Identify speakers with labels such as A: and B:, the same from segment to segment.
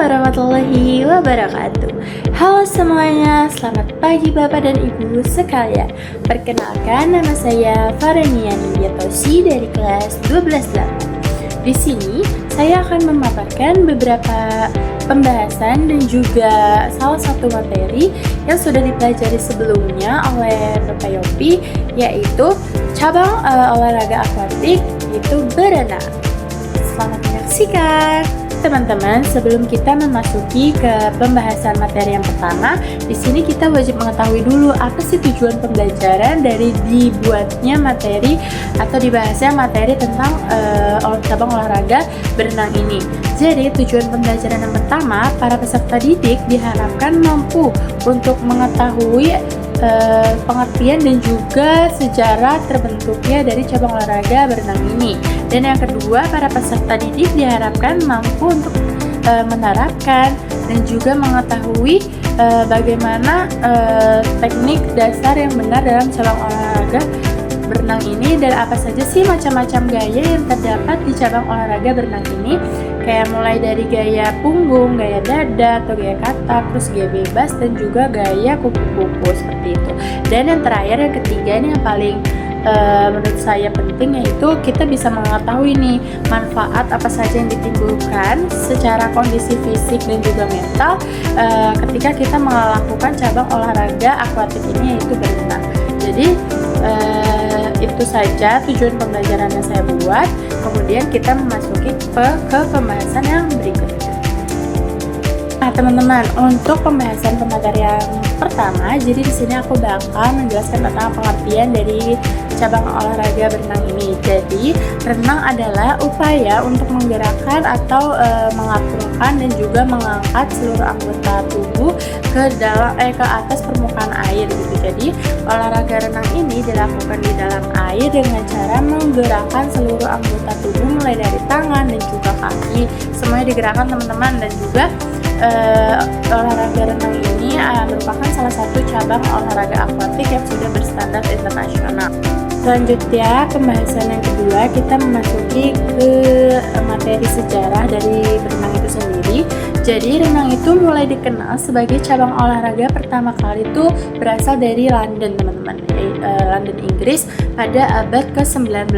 A: warahmatullahi wabarakatuh. Halo semuanya, selamat pagi Bapak dan Ibu sekalian. Perkenalkan, nama saya Farania Nindiatosi dari kelas 12-8. Di sini saya akan memaparkan beberapa pembahasan dan juga salah satu materi yang sudah dipelajari sebelumnya oleh Bapak Yopi, yaitu cabang olahraga akuatik, yaitu berenang. Selamat menyaksikan. Teman-teman, sebelum kita memasuki ke pembahasan materi yang pertama, di sini kita wajib mengetahui dulu apa sih tujuan pembelajaran dari dibuatnya materi atau dibahasnya materi tentang cabang olahraga berenang ini. Jadi, tujuan pembelajaran yang pertama, para peserta didik diharapkan mampu untuk mengetahui pengertian dan juga sejarah terbentuknya dari cabang olahraga berenang ini. Dan yang kedua, para peserta didik diharapkan mampu untuk menerapkan dan juga mengetahui bagaimana teknik dasar yang benar dalam cabang olahraga berenang ini, dan apa saja sih macam-macam gaya yang terdapat di cabang olahraga berenang ini, kayak mulai dari gaya punggung, gaya dada atau gaya katak, terus gaya bebas dan juga gaya kupu-kupu seperti itu. Dan yang terakhir, yang ketiga, ini yang paling menurut saya penting, yaitu kita bisa mengetahui nih manfaat apa saja yang ditimbulkan secara kondisi fisik dan juga mental ketika kita melakukan cabang olahraga akuatik ini, yaitu berenang. Jadi itu saja tujuan pembelajaran yang saya buat. Kemudian kita memasuki ke pembahasan yang berikutnya. Nah, teman-teman, untuk pembahasan pemateri yang pertama, jadi di sini aku bakal menjelaskan tentang pengertian dari cabang olahraga berenang ini. Jadi, renang adalah upaya untuk menggerakkan atau mengapungkan dan juga mengangkat seluruh anggota tubuh ke atas permukaan air gitu. Jadi, olahraga renang ini dilakukan di dalam air dengan cara menggerakkan seluruh anggota tubuh mulai dari tangan dan juga kaki. Semuanya digerakkan, teman-teman, dan juga olahraga renang ini merupakan salah satu cabang olahraga akuatik yang sudah berstandar internasional. Selanjutnya, pembahasan yang kedua, kita memasuki ke materi sejarah dari berenang itu sendiri. Jadi, renang itu mulai dikenal sebagai cabang olahraga pertama kali itu berasal dari London, teman-teman, London, Inggris, pada abad ke-19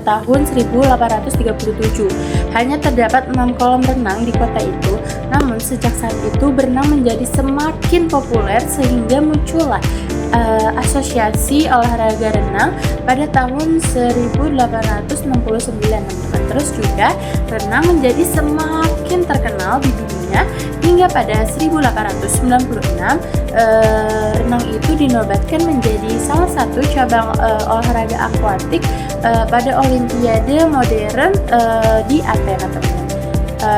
A: tahun 1837. Hanya terdapat 6 kolam renang di kota itu. Namun, sejak saat itu berenang menjadi semakin populer sehingga muncullah asosiasi olahraga renang pada tahun 1869, teman-teman. Terus juga renang menjadi semakin terkenal di dunia hingga pada 1896 renang itu dinobatkan menjadi salah satu cabang olahraga akuatik pada Olimpiade modern di Athena, teman-teman.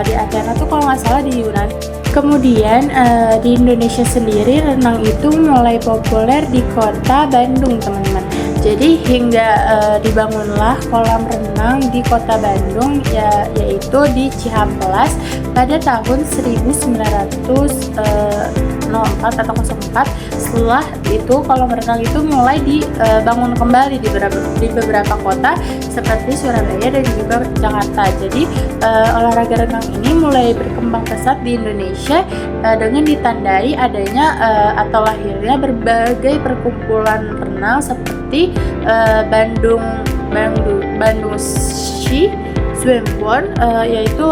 A: Di Athena tuh kalau nggak salah di Yunani. Kemudian di Indonesia sendiri renang itu mulai populer di kota Bandung, teman-teman. Jadi hingga dibangunlah kolam renang di kota Bandung, yaitu di Cihampelas pada tahun 1904 atau 04. Setelah itu kolam renang itu mulai dibangun kembali di beberapa kota seperti Surabaya dan juga Jakarta. Jadi olahraga renang ini mulai berkembang pesat di Indonesia dengan ditandai adanya atau lahirnya berbagai perkumpulan renang seperti Bandung Shi Swimborn, yaitu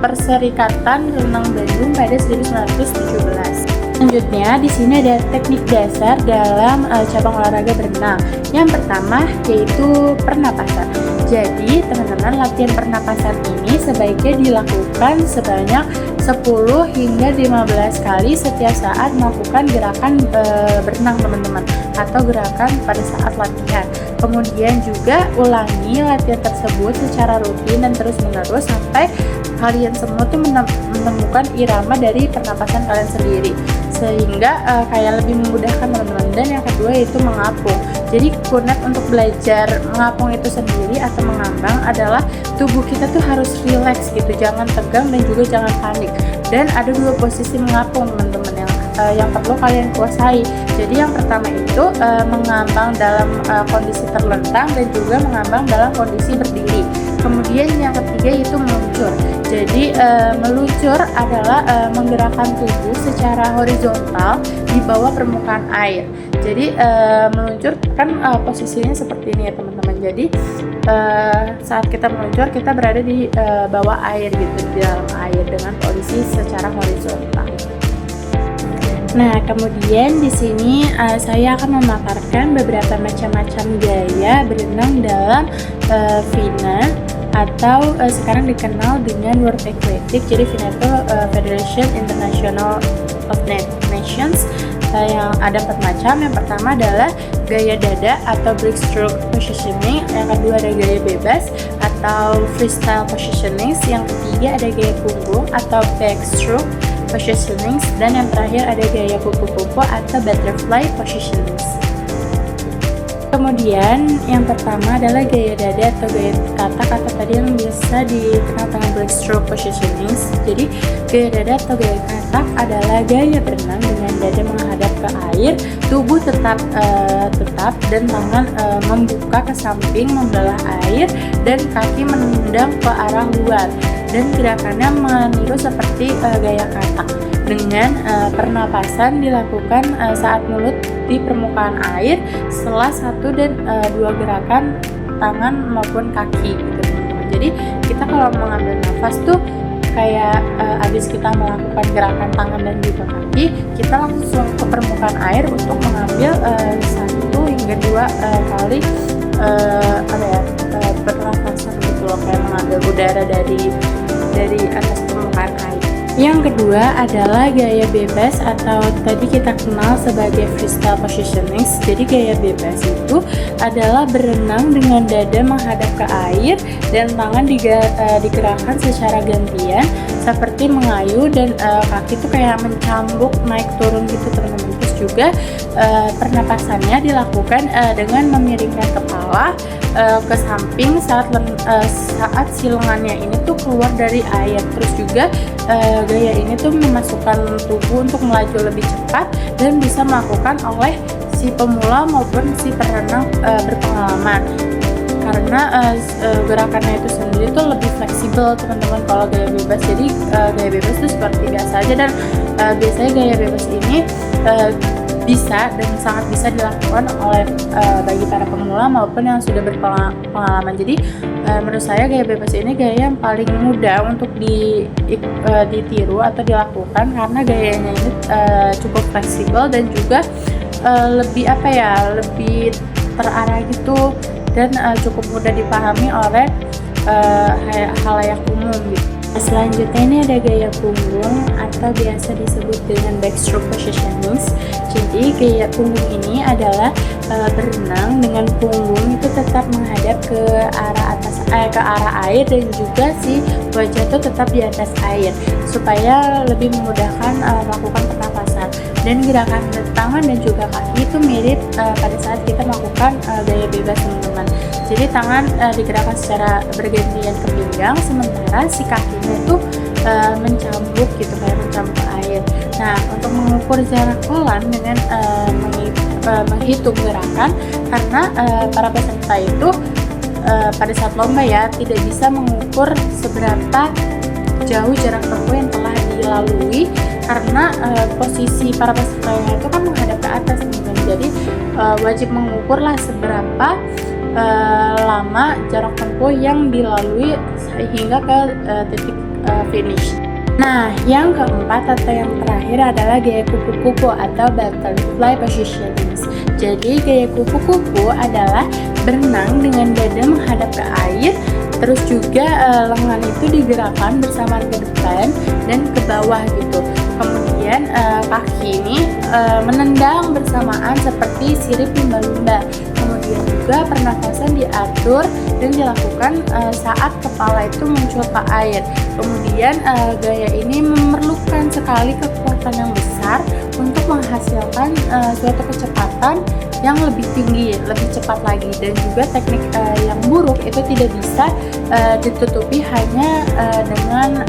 A: Perserikatan Renang Bandung pada 1917. Selanjutnya, di sini ada teknik dasar dalam cabang olahraga berenang. Yang pertama yaitu pernapasan. Jadi, teman-teman, latihan pernapasan ini sebaiknya dilakukan sebanyak 10 hingga 15 kali setiap saat melakukan gerakan berenang, teman-teman, atau gerakan pada saat latihan. Kemudian juga ulangi latihan tersebut secara rutin dan terus-menerus sampai kalian semua tuh menemukan irama dari pernapasan kalian sendiri, sehingga kayak lebih memudahkan, teman-teman. Dan yang kedua yaitu mengapung. Jadi kunat untuk belajar mengapung itu sendiri atau mengambang adalah tubuh kita tuh harus rileks gitu, jangan tegang dan juga jangan panik. Dan ada 2 posisi mengapung, teman-teman, yang perlu kalian kuasai. Jadi yang pertama itu mengambang dalam kondisi terlentang dan juga mengambang dalam kondisi berdiri. Kemudian yang ketiga itu meluncur. Jadi meluncur adalah menggerakkan tubuh secara horizontal di bawah permukaan air. Jadi meluncur kan posisinya seperti ini ya teman-teman. Jadi saat kita meluncur kita berada di bawah air gitu, di dalam air dengan posisi secara horizontal. Nah, kemudian di sini saya akan memaparkan beberapa macam-macam gaya berenang dalam FINA atau sekarang dikenal dengan World Aquatic. Jadi FINA itu Federation International of Nations, yang ada 4 macam. Yang pertama adalah gaya dada atau breaststroke positioning, yang kedua ada gaya bebas atau freestyle positioning, yang ketiga ada gaya punggung atau backstroke positioning, dan yang terakhir ada gaya kupu-kupu atau butterfly positioning. Kemudian yang pertama adalah gaya dada atau gaya katak atau tadi yang biasa dikenal dengan breaststroke positioning. Jadi gaya dada atau gaya katak adalah gaya berenang dengan dada menghadap ke air, tubuh tetap dan tangan membuka ke samping membelah air, dan kaki menendang ke arah luar, dan gerakannya meniru seperti gaya katak. Dengan pernapasan dilakukan saat mulut di permukaan air setelah 1 dan 2 gerakan tangan maupun kaki gitu teman-teman. Jadi kita kalau mengambil nafas tuh kayak habis kita melakukan gerakan tangan dan juga kaki, kita langsung ke permukaan air untuk mengambil 1 hingga 2 kali pernapasan gitu loh, kayak mengambil udara dari atas permukaan air. Yang kedua adalah gaya bebas atau tadi kita kenal sebagai freestyle positioning. Jadi gaya bebas itu adalah berenang dengan dada menghadap ke air dan tangan digerakkan secara gantian seperti mengayuh, dan kaki itu kayak mencambuk naik turun gitu teman-teman. Terus juga pernapasannya dilakukan dengan memiringkan kepala ke samping saat si lengannya ini tuh keluar dari air. Terus juga gaya ini tuh memasukkan tubuh untuk melaju lebih cepat dan bisa melakukan oleh si pemula maupun si perenang berpengalaman, karena gerakannya itu sendiri tuh lebih fleksibel teman-teman kalau gaya bebas. Jadi gaya bebas itu seperti biasa aja, dan biasanya gaya bebas ini bisa dan sangat bisa dilakukan oleh bagi para pemula maupun yang sudah berpengalaman. Jadi menurut saya gaya bebas ini gaya yang paling mudah untuk ditiru atau dilakukan, karena gayanya ini cukup fleksibel dan juga lebih lebih terarah gitu, dan cukup mudah dipahami oleh halayak umum gitu. Selanjutnya ini ada gaya punggung atau biasa disebut dengan backstroke positioning. Jadi gaya punggung ini adalah berenang dengan punggung itu tetap menghadap ke arah air, dan juga si wajah itu tetap di atas air supaya lebih memudahkan melakukan pernapasan. Dan gerakan tangan dan juga kaki itu mirip pada saat kita melakukan gaya bebas teman-teman. Jadi tangan digerakkan secara bergantian ke pinggang, sementara si kakinya itu mencambuk gitu, kayak mencambuk ke air. Nah, untuk mengukur jarak kolam dengan menghitung gerakan, karena para peserta itu pada saat lomba ya tidak bisa mengukur seberapa jauh jarak tempuh yang telah dilalui, karena posisi para pesertanya itu kan menghadap ke atas teman-teman. Jadi wajib mengukurlah seberapa lama jarak tempuh yang dilalui hingga ke titik finish. Nah, yang keempat atau yang terakhir adalah gaya kupu-kupu atau butterfly positioning. Jadi gaya kupu-kupu adalah berenang dengan dada menghadap ke air, terus juga lengan itu digerakkan bersamaan ke depan dan ke bawah gitu. Kemudian kaki ini menendang bersamaan seperti sirip lumba-lumba. Kemudian juga pernafasan diatur dan dilakukan saat kepala itu muncul ke air. Kemudian gaya ini memerlukan sekali kekuatan yang besar untuk menghasilkan suatu kecepatan yang lebih tinggi, lebih cepat lagi. Dan juga teknik yang buruk itu tidak bisa ditutupi hanya dengan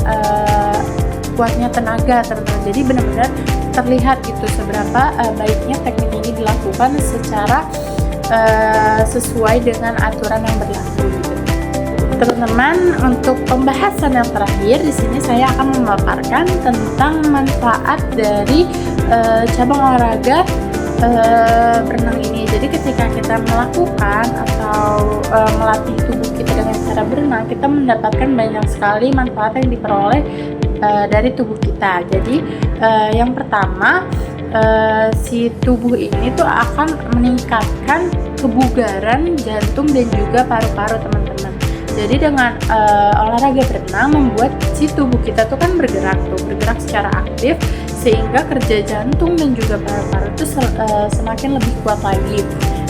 A: kuatnya tenaga teman-teman. Jadi benar-benar terlihat gitu seberapa baiknya teknik ini dilakukan secara sesuai dengan aturan yang berlaku gitu. Teman-teman, untuk pembahasan yang terakhir di sini saya akan memaparkan tentang manfaat dari cabang olahraga berenang ini. Jadi ketika kita melakukan atau melatih tubuh kita dengan cara berenang, kita mendapatkan banyak sekali manfaat yang diperoleh dari tubuh kita. Jadi yang pertama, si tubuh ini tuh akan meningkatkan kebugaran jantung dan juga paru-paru, teman-teman. Jadi dengan olahraga berenang membuat si tubuh kita tuh kan bergerak secara aktif, sehingga kerja jantung dan juga paru-paru itu semakin lebih kuat lagi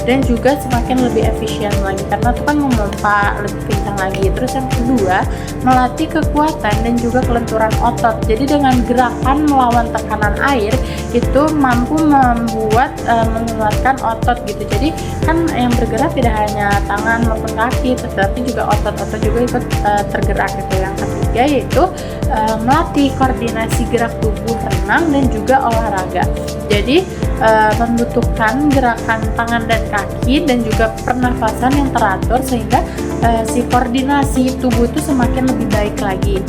A: dan juga semakin lebih efisien lagi karena itu kan memompa lebih kencang lagi. Terus yang kedua, melatih kekuatan dan juga kelenturan otot. Jadi dengan gerakan melawan tekanan air itu mampu membuat menguatkan otot gitu. Jadi kan yang bergerak tidak hanya tangan maupun kaki, tetapi juga otot-otot juga ikut tergerak gitu. Yang ketiga yaitu melatih koordinasi gerak tubuh renang dan juga olahraga. Jadi membutuhkan gerakan tangan dan kaki dan juga pernafasan yang teratur sehingga si koordinasi tubuh itu semakin lebih baik lagi.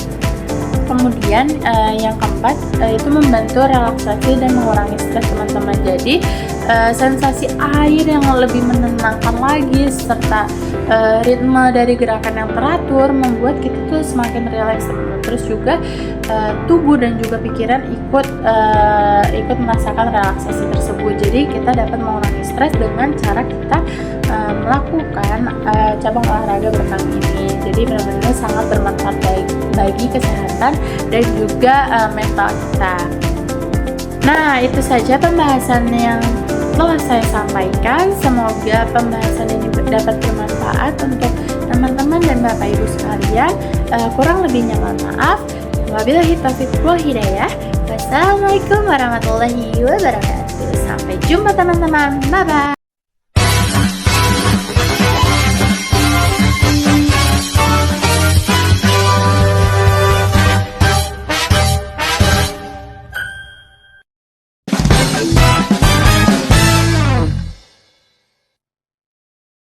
A: Kemudian yang keempat itu membantu relaksasi dan mengurangi stres, teman-teman. Jadi sensasi air yang lebih menenangkan lagi serta ritme dari gerakan yang teratur membuat kita tuh semakin rileks, teman-teman. Terus juga tubuh dan juga pikiran ikut merasakan relaksasi tersebut. Jadi kita dapat mengurangi stres dengan cara kita melakukan cabang olahraga berenang ini. Jadi benar-benar sangat bermanfaat bagi kesehatan dan juga mental kita. Nah, itu saja pembahasan yang telah saya sampaikan. Semoga pembahasan ini dapat bermanfaat untuk teman-teman dan Bapak Ibu sekalian. Kurang lebihnya mohon maaf. Wabillahi taufiq wal hidayah. Wassalamualaikum warahmatullahi wabarakatuh. Sampai jumpa teman-teman. Bye bye.